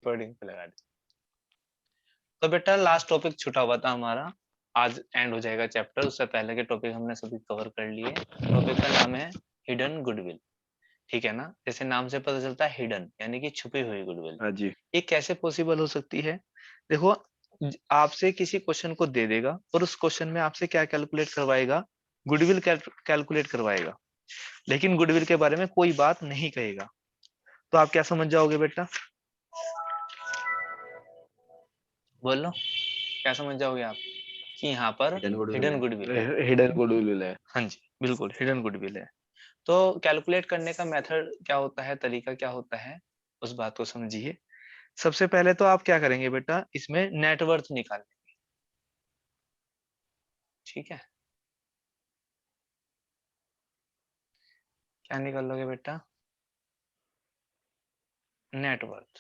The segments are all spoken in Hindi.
रिकॉर्डिंग पे लगा दी। तो बेटा लास्ट टॉपिक छूटा हुआ था हमारा, आज एंड हो जाएगा चैप्टर। उससे पहले के टॉपिक हमने सभी कवर कर लिए। टॉपिक का नाम है हिडन गुडविल, ठीक है ना। जैसे नाम से पता चलता है हिडन यानी कि छुपी हुई गुडविल। हाँ जी। ये कैसे पॉसिबल हो सकती है? देखो, आपसे किसी क्वेश्चन को दे देगा और उस क्वेश्चन में आपसे क्या कैलकुलेट करवाएगा? गुडविल कैलकुलेट करवाएगा, लेकिन गुडविल के बारे में कोई बात नहीं कहेगा। तो आप क्या समझ जाओगे बेटा? बोलो, क्या समझ जाओगे आप कि यहाँ पर हिडन गुडविल है? हिडन गुडविल है। हाँ जी, बिल्कुल हिडन गुडविल है। तो कैलकुलेट करने का मेथड क्या होता है, तरीका क्या होता है, उस बात को समझिए। सबसे पहले तो आप क्या करेंगे बेटा, इसमें नेटवर्थ निकालेंगे, ठीक है। क्या निकाल लोगे बेटा? नेटवर्थ,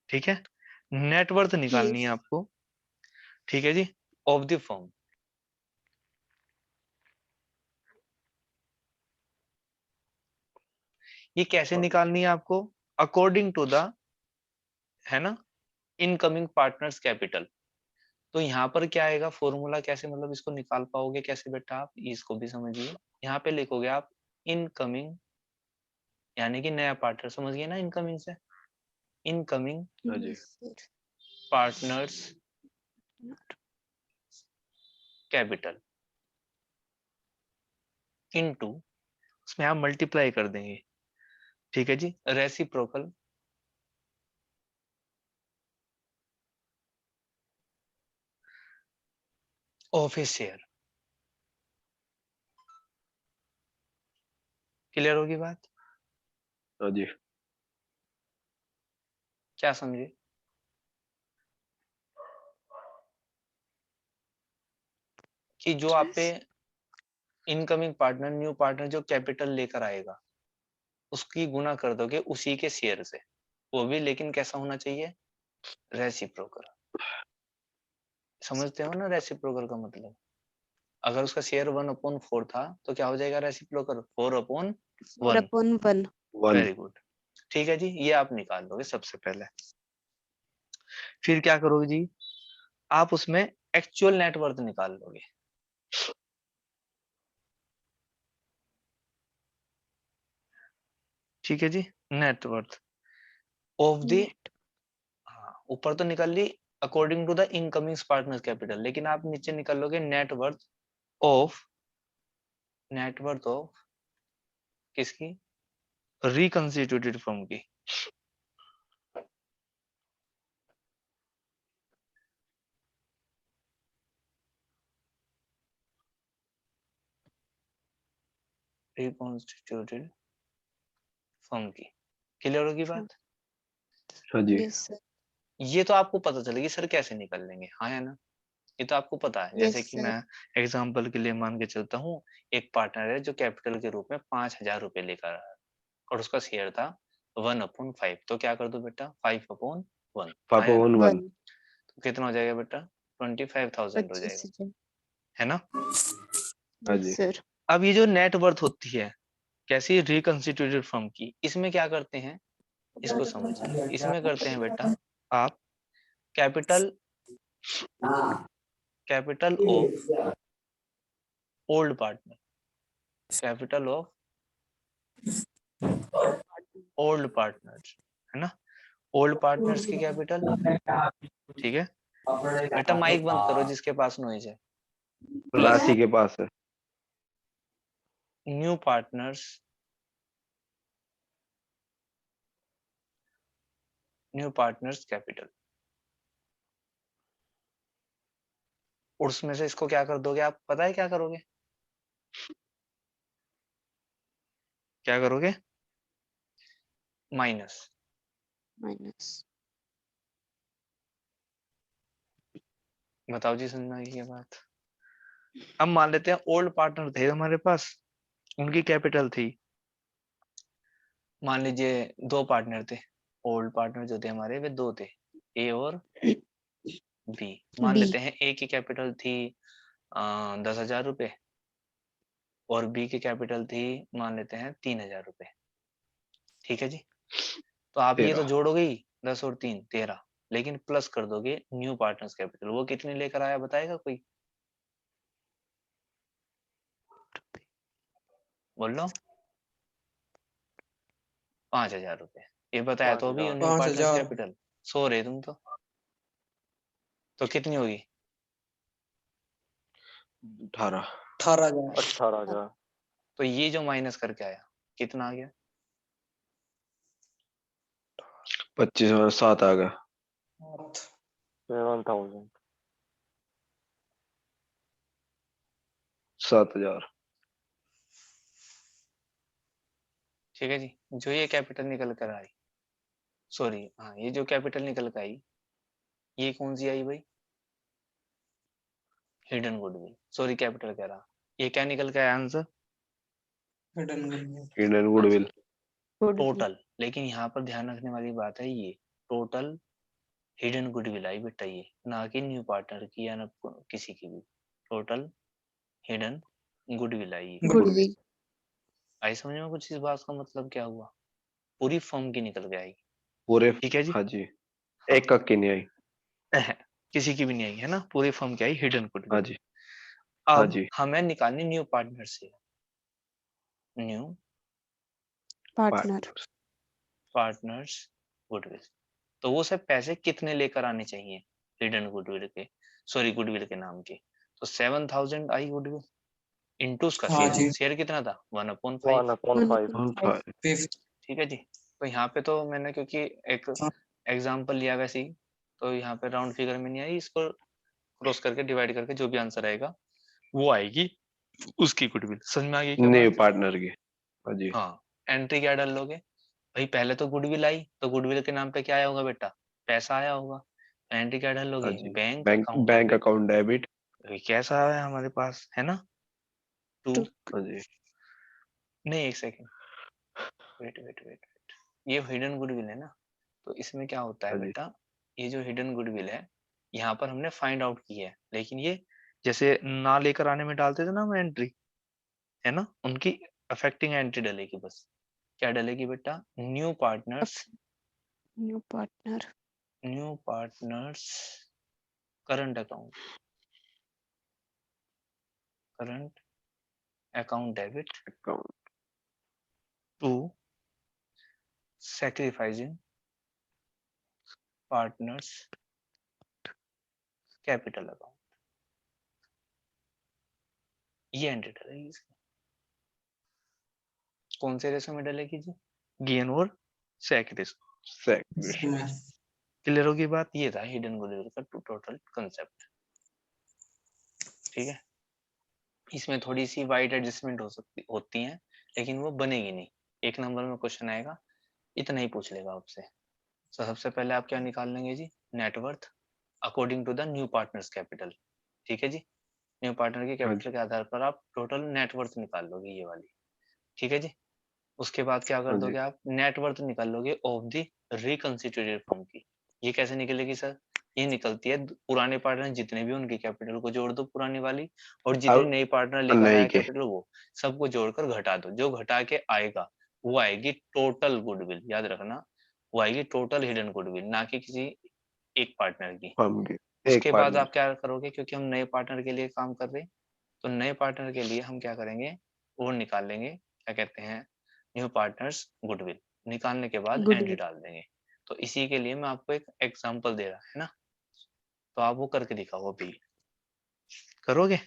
ठीक है। नेटवर्थ निकालनी है आपको, ठीक है जी, ऑफ द फर्म। ये कैसे निकालनी है आपको? अकॉर्डिंग टू द, है ना, इनकमिंग पार्टनर्स कैपिटल। तो यहाँ पर क्या आएगा फॉर्मूला, कैसे मतलब इसको निकाल पाओगे कैसे बेटा आप, इसको भी समझिए। यहाँ पे लिखोगे आप इनकमिंग यानी कि नया पार्टनर, समझ गए ना, इनकमिंग से इनकमिंग हाँ जी। पार्टनर्स कैपिटल इनटू, उसमें आप मल्टीप्लाई कर देंगे, ठीक है जी, reciprocal of a share. Clear होगी बात? हाँ जी। क्या समझे? कि जो आप पे इनकमिंग पार्टनर, न्यू पार्टनर जो कैपिटल लेकर आएगा, उसकी गुना कर दोगे उसी के शेयर से, वो भी लेकिन कैसा होना चाहिए? रेसिप्रोकल। समझते हो ना रेसिप्रोकल का मतलब? अगर उसका शेयर 1/4 था तो क्या हो जाएगा रेसिप्रोकल? 4/1। 4/1। वेरी गुड, ठीक है जी, ये आप निकाल लोगे सबसे पहले। फिर क्या करोगे जी, आप उसमें एक्चुअल नेटवर्थ निकाल लोगे, ठीक है जी। नेटवर्थ ऑफ द, हाँ ऊपर तो निकाल ली according to the incoming partners capital, लेकिन आप नीचे निकाल लोगे नेटवर्थ ऑफ, नेटवर्थ ऑफ किसकी? रिकंस्टिट्यूटेड फर्म की। रिकंस्टिट्यूटेड फर्म की। क्लियर होगी बात? हाँ जी। Yes sir. ये तो आपको पता चलेगी सर कैसे निकल लेंगे, हाँ या ना? ये तो आपको पता है। जैसे यस कि सर। मैं एग्जांपल के लिए मान के चलता हूँ, एक पार्टनर है जो कैपिटल के रूप में 5,000 रुपए लेकर आया और उसका शेयर था 1/5। तो क्या कर दो बेटा, 5/1, हाँ या ना? 5/1। तो कितना हो जाएगा बेटा? 25,000 हो जाएगा, 25,000। है ना। हाँ यस जी। सर। अब ये जो नेटवर्थ होती है कैसी, रिकंस्टिट्यूटेड फर्म की, इसमें क्या करते हैं, इसको समझिए। इसमें करते हैं बेटा आप capital, capital of old partner, capital of old partners, है ना। ओल्ड पार्टनर्स की कैपिटल, ठीक है। बेटा माइक बंद करो जिसके पास नॉइज है। प्लस राशि के पास है। New partners, new partners capital. और उसमें से इसको क्या कर दोगे आप, पता है क्या करोगे? क्या करोगे? माइनस। माइनस। बताओ जी, समझ में आई ये बात? अब मान लेते हैं ओल्ड पार्टनर थे हमारे पास, उनकी कैपिटल थी, मान लीजिए 2 पार्टनर थे। ओल्ड पार्टनर जो थे हमारे वे 2 थे, ए और बी। मान बी। लेते हैं ए की कैपिटल थी 10,000 रुपए और बी की कैपिटल थी मान लेते हैं 3,000 रुपए, ठीक है जी। तो आप ये तो 13 जोड़ोगे ही 10 और 3 13, लेकिन प्लस कर दोगे न्यू पार्टनर्स कैपिटल, वो कितनी लेकर आया बताएगा कोई? बोल लो। 5,000 रुपए। ये बताया तो अभी 5000 न्यू पार्टनर्स 5,000 कैपिटल। सो रहे तुम तो कितनी होगी? 18 18,000 18,000 तो ये जो माइनस करके आया कितना आ गया? 25 और 7 आ गया 7,000 7,000 ठीक है जी। जो ये कैपिटल निकल कर आई, सॉरी हाँ, ये जो कैपिटल निकल कर आई, ये कौन सी आई भाई? Hidden goodwill. सॉरी कैपिटल कह रहा, ये क्या निकल के आया answer? Hidden goodwill hidden goodwill total. लेकिन यहाँ पर ध्यान रखने वाली बात है, ये टोटल हिडन गुडविल आई बेटा, ये ना कि न्यू पार्टनर की या ना किसी की भी। टोटल हिडन गुडविल आई। गुडविल। आई समझ में कुछ? इस बात का मतलब क्या हुआ? पूरी फर्म की निकल के आई। पूरे। ठीक है जी। हाँ जी, हाँ। एक की नहीं आई। किसी की भी नहीं आई है ना, पूरी फर्म की आई हिडन हाँ गुडविल। जी, हाँ अब जी, हमें निकालनी न्यू पार्टनर से, न्यू पार्टनर। Partners goodwill. तो वो सब पैसे कितने लेकर आने चाहिए हिडन गुडविल के, सॉरी गुडविल के नाम के? तो 7,000 आई गुडविल इनटू उसका हाँ शेयर। जी शेयर कितना था? 1/5। 1/5 5 5 ठीक है जी। तो यहाँ पे तो मैंने क्योंकि एक हाँ। एग्जांपल लिया वैसे ही, तो यहाँ पे राउंड फिगर में नहीं आई, इसको क्रॉस करके डिवाइड करके जो भी आंसर आएगा वो आएगी उसकी गुडविल। समझ में आ गई क्या न्यू बात? पार्टनर की। हाँ जी, हाँ। एंट्री क्या डाल लोगे भाई? पहले तो गुडविल आई, तो गुडविल के नाम पे क्या आया होगा बेटा? पैसा आया होगा। एंट्री क्या डाल हाँ लोगे? जी, bank bank account bank debit. Account debit. कैसा है हमारे पास है ना? टू। टू। हाँ जी, नहीं, एक सेकेंड, वेट वेट वेट। ये हिडन गुडविल है ना, तो इसमें क्या होता है हाँ जी, बेटा? ये जो हिडन गुडविल है, यहाँ पर हमने फाइंड आउट की है, लेकिन ये जैसे ना लेकर आने में डालते थे ना हम एंट्री, है ना, उनकी अफेक्टिंग एंट्री डलेगी बस। क्या डलेगी बेटा? New partners, new partner. New partners current account, current account debit account to sacrificing partners capital account. ये एंट्री डलेगी इसमें। कौन से रेशो में डलेगी जी? गेन और सेक रेशो। सेक्रेटरी। इसमें क्लियर होगी बात? ये था हिडन गुडविल का टोटल कंसेप्ट। ठीक है। इसमें थोड़ी सी वाइड एडजस्टमेंट हो सकती होती है, लेकिन वो बनेगी नहीं। एक नंबर में क्वेश्चन आएगा, इतना ही पूछ लेगा आपसे। तो सबसे पहले आप क्या निकाल लेंगे जी? Net worth according to the new partners capital. ठीक है जी। न्यू पार्टनर के हाँ कैपिटल जी, के आधार पर आप टोटल नेटवर्थ निकाल लोगे, ये वाली। ठीक है जी। उसके बाद क्या कर हाँ जी, दोगे आप? नेटवर्थ निकाल लोगे ऑफ द रिकंस्टिट्यूटेड फर्म की। ये कैसे निकलेगी सर? ये निकलती है पुराने पार्टनर जितने भी, उनके कैपिटल को जोड़ दो पुरानी वाली, और जितने अब नए पार्टनर लेकर नहीं आया के। कैपिटल वो सबको जोड़कर घटा दो। जो घटा के आएगा वो आएगी टोटल गुडविल। याद रखना, वो आएगी टोटल हिडन गुडविल, ना कि किसी एक पार्टनर की। हम के एक उसके बाद पार्टनर। आप क्या करोगे? क्योंकि हम नए पार्टनर के लिए काम कर रहे हैं, तो नए पार्टनर के लिए हम क्या करेंगे? वो निकाल लेंगे, क्या कहते हैं, न्यू पार्टनर्स गुडविल। निकालने के बाद एंट्री गुडविल। डाल देंगे। तो इसी के लिए मैं आपको एक एग्जांपल दे रहा है ना, तो आप वो करके दिखाओ अभी। करोगे?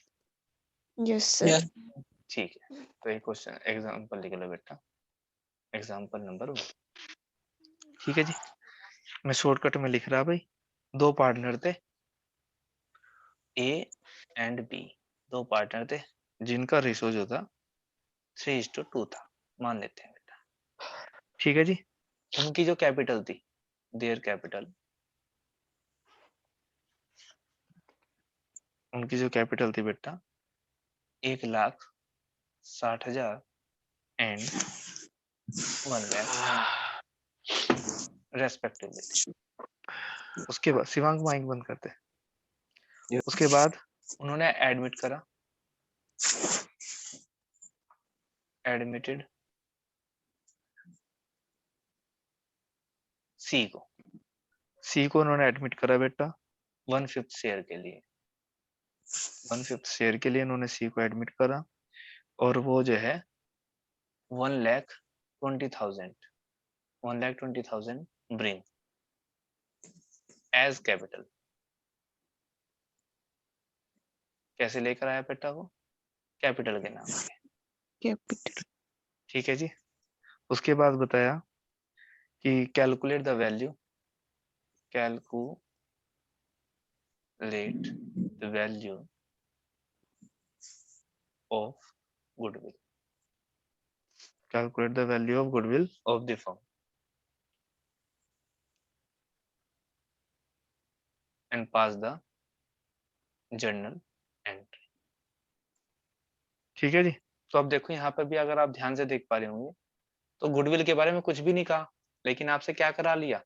Yes sir. यस ठीक है। तो एक क्वेश्चन एग्जांपल लिख लो बेटा, एग्जांपल नंबर 1। ठीक है जी। मैं शॉर्टकट में लिख रहा भाई। दो पार्टनर थे, ए एंड बी। दो पार्टनर थे जिनका रेशो जो था 3:2 था, मान लेते हैं बेटा। ठीक है जी। उनकी जो कैपिटल थी, देयर कैपिटल, उनकी जो कैपिटल थी बेटा 1,60,000 एंड 1,00,000 रेस्पेक्टिवली थी। उसके बाद शिवांग माइक बंद करते हैं। उसके बाद उन्होंने एडमिट करा, एडमिटेड सी को उन्होंने एडमिट करा बेटा 1/5 शेयर के लिए। 1/5 शेयर के लिए इन्होंने सी को एडमिट करा और वो जो है 1,20,000 ब्रिंग एज कैपिटल। कैसे लेकर आया बेटा वो? कैपिटल के नाम पे। कैपिटल। ठीक है जी। उसके बाद बताया कि calculate the value, calculate the value of goodwill, calculate the value of goodwill of the firm and pass the journal entry. ठीक है जी। तो अब देखो यहाँ पर भी अगर आप ध्यान से देख पा रहे होंगे तो गुडविल के बारे में कुछ भी नहीं कहा, लेकिन आपसे क्या करा लिया?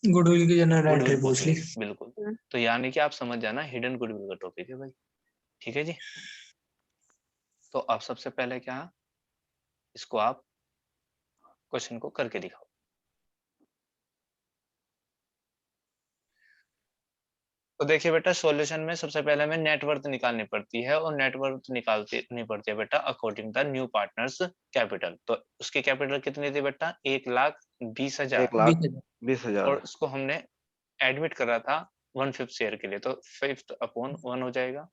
गुडविल की जनरल एंट्री गुडविल पूछ ली। बिल्कुल। तो यानी कि आप समझ जाना हिडन गुडविल का टॉपिक है भाई। ठीक है जी। तो अब सबसे पहले क्या, इसको आप क्वेश्चन को करके दिखाओ। तो देखिए बेटा, सॉल्यूशन में सबसे पहले हमें नेटवर्थ निकालनी पड़ती है और नेटवर्थ निकालनी पड़ती है बेटा according the new partners capital. तो उसकी कैपिटल कितनी थी बेटा? 1,20,000। 1,20,000। और उसको हमने एडमिट करा था 1/5 शेयर के लिए, तो 5/1 हो जाएगा।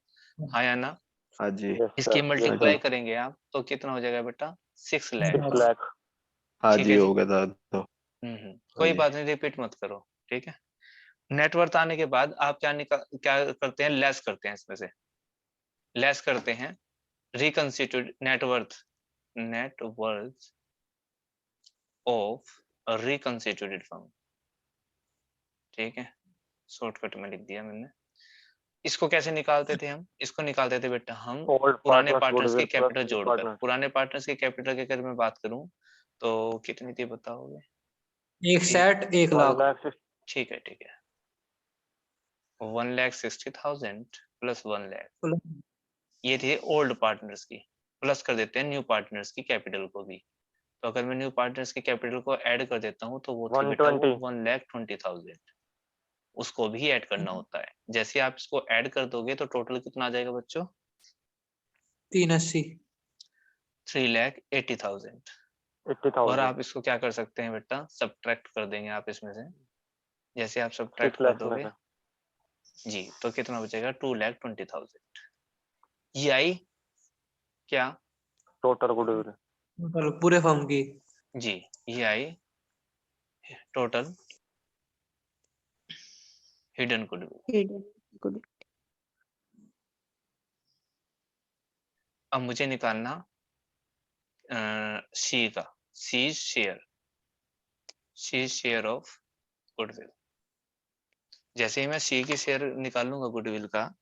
हाँ या ना? हाँ जी। इसकी मल्टीप्लाई करेंगे आप तो कितना हो जाएगा बेटा? 6 लाख। 6 लाख। हाँ ठीक जी, है जी। हो गया था तो। कोई जी। बात नहीं, रिपीट मत करो। ठीक है। नेटवर्थ आने के बाद आप क्या करते हैं? लेस करते हैं, इसमें से लेस करते हैं रिकंस्टिट्यूट नेटवर्थ ऑफ रिकंस्टिट्यूटेड फर्म। ठीक है, शॉर्टकट में लिख दिया मैंने। इसको कैसे निकालते थे हम? इसको निकालते थे बेटा हम पुराने पार्टनर्स की कैपिटल जोड़कर। पुराने पार्टनर्स की कैपिटल की अगर मैं बात करूं तो कितनी थी बताओगे? एक सेट 1 लाख। ठीक है, ठीक है। 1,60,000 प्लस 1 लाख, ये थे ओल्ड पार्टनर्स की। प्लस कर देते हैं न्यू पार्टनर्स की कैपिटल को भी। तो अगर मैं न्यू पार्टनर्स की कैपिटल को ऐड कर देता हूँ तो वो थी बेटा वो 1,20,000। उसको भी ऐड करना होता है। जैसे आप इसको ऐड कर दोगे तो टोटल कितना आ जाएगा बच्चों? 380। 3,80,000। और आप इसको क्या कर सकते हैं बेटा? सब्ट्रैक्ट कर देंगे आप इसमें से। जैसे आप सब्ट्रैक्ट कर दोगे जी तो कितना बचेगा? 2,20,000। ये आई क्या? Total goodwill. टोटल पूरे फर्म की। जी, ये आई total hidden goodwill. Hidden goodwill. अब मुझे निकालना सी का, सी शेयर ऑफ गुडविल। जैसे ही मैं सी की शेयर निकालूंगा गुडविल का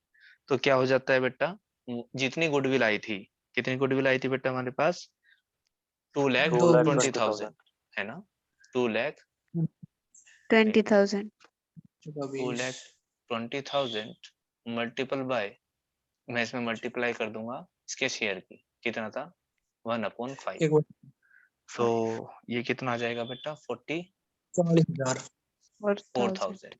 तो क्या हो जाता है बेटा? जितनी गुडविल आई थी, कितनी गुडविल आई थी बेटा हमारे पास? 2,20,000 है ना? 20,000। 2,20,000 मल्टीपल बाय, मैं इसमें मल्टीप्लाई कर दूंगा इसके शेयर की। कितना था? 1/5। तो ये कितना आ जाएगा बेटा? 40,000। 44,000।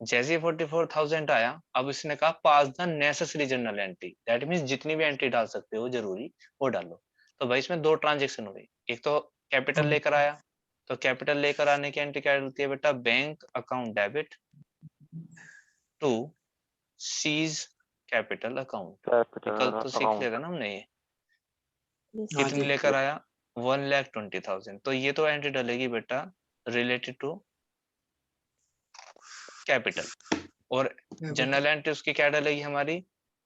जैसे ही 44,000 आया, अब इसने कहा pass the necessary journal entry. That means जितनी भी एंट्री डाल सकते हो जरूरी, वो डालो। तो भाई इसमें दो ट्रांजेक्शन हुए। एक तो कैपिटल लेकर आया, तो कैपिटल लेकर आने की एंट्री क्या होती है बेटा? Bank account debit to C's capital account. कल तो सीख लिया था ना हमने ये। कितनी लेकर आया? 1,20,000। तो ये तो एंट्री डलेगी बेटा रिलेटेड टू कैपिटल। और जनरल एंट्री उसकी क्या डलेगी हमारी?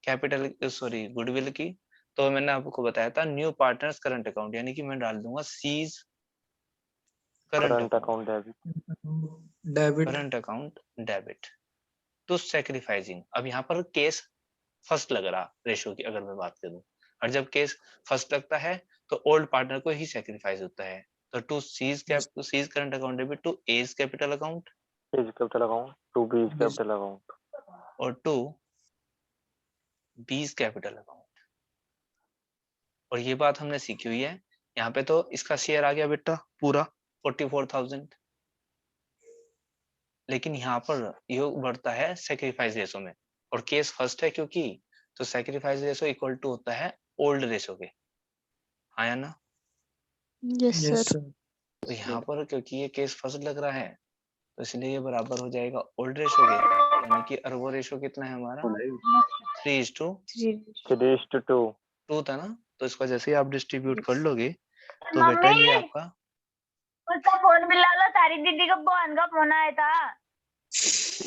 कैपिटल, सॉरी गुडविल की। तो मैंने आपको बताया था न्यू पार्टनर्स करंट अकाउंट, यानी कि मैं डाल दूंगा C's current account debit. Current account debit to sacrificing. अब यहाँ पर केस फर्स्ट लग रहा रेशो की अगर मैं बात करूं, और जब केस फर्स्ट लगता है तो ओल्ड पार्टनर को ही सैक्रिफाइस होता है। तो to C's current account debit to A's capital account to B's capital account और टू बीज कैपिटल अकाउंट। और ये बात हमने सीखी हुई है। यहाँ पे तो इसका शेयर आ गया बेटा पूरा 44,000। लेकिन यहाँ पर योग बढ़ता है सेक्रीफाइस रेशो में, और केस फर्स्ट है क्योंकि, तो सेक्रीफाइस रेशो इक्वल टू होता है ओल्ड रेशो के, हाँ या ना? Yes, sir. Yes sir. तो यहाँ पर क्योंकि ये केस फर्स्ट लग रहा है, तो इसलिए ये बराबर हो जाएगा ओल्ड रेशो के, यानी कि अर्बो रेशो कितना है हमारा 3:2 3:2। था ना। तो इसका जैसे ही आप डिस्ट्रीब्यूट Yes. कर लोगे तो बेटा ये मम्मी आपका उसका फोन मिला लो, तारी दीदी का बहन का फोन आया था,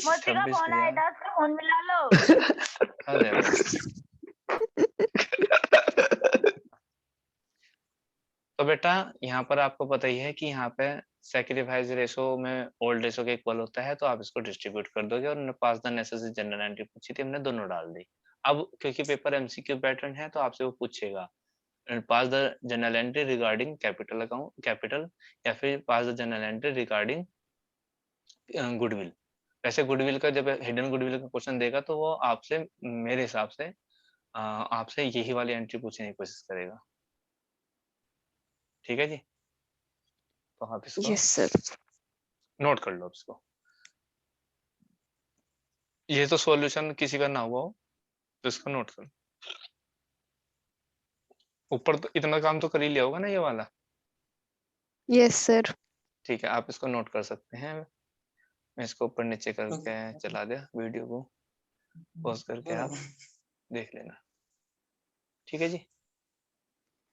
मोती का 26 फोन आया दिया। था, उसका फोन मिला लो। अरे वाह। तो बेटा यहाँ पर आपको पता ही है कि यहाँ पे सैक्रिफाइस रेशो में ओल्ड रेशो के इक्वल होता है, तो आप इसको डिस्ट्रीब्यूट कर दोगे, और पास द नेसेसरी जनरल एंट्री पूछी थी, हमने दोनों डाल दी। अब क्योंकि पेपर एमसीक्यू पैटर्न है तो आपसे वो पूछेगा pass the general entry regarding capital account capital, या फिर pass the general entry regarding goodwill. वैसे गुडविल का जब हिडन गुडविल का क्वेश्चन देगा तो वो आपसे मेरे हिसाब से आपसे यही वाली एंट्री पूछने की कोशिश करेगा। ठीक है जी, तो आप इसको Yes, sir. नोट कर लो इसको। ये तो सॉल्यूशन किसी का ना हुआ हो तो इसको नोट कर। ऊपर तो इतना काम तो कर ही लिया होगा ना ये वाला। Yes, sir. ठीक है, आप इसको नोट कर सकते हैं। मैं इसको ऊपर नीचे करके चला दिया, वीडियो को पॉज करके आप देख लेना। ठीक है जी।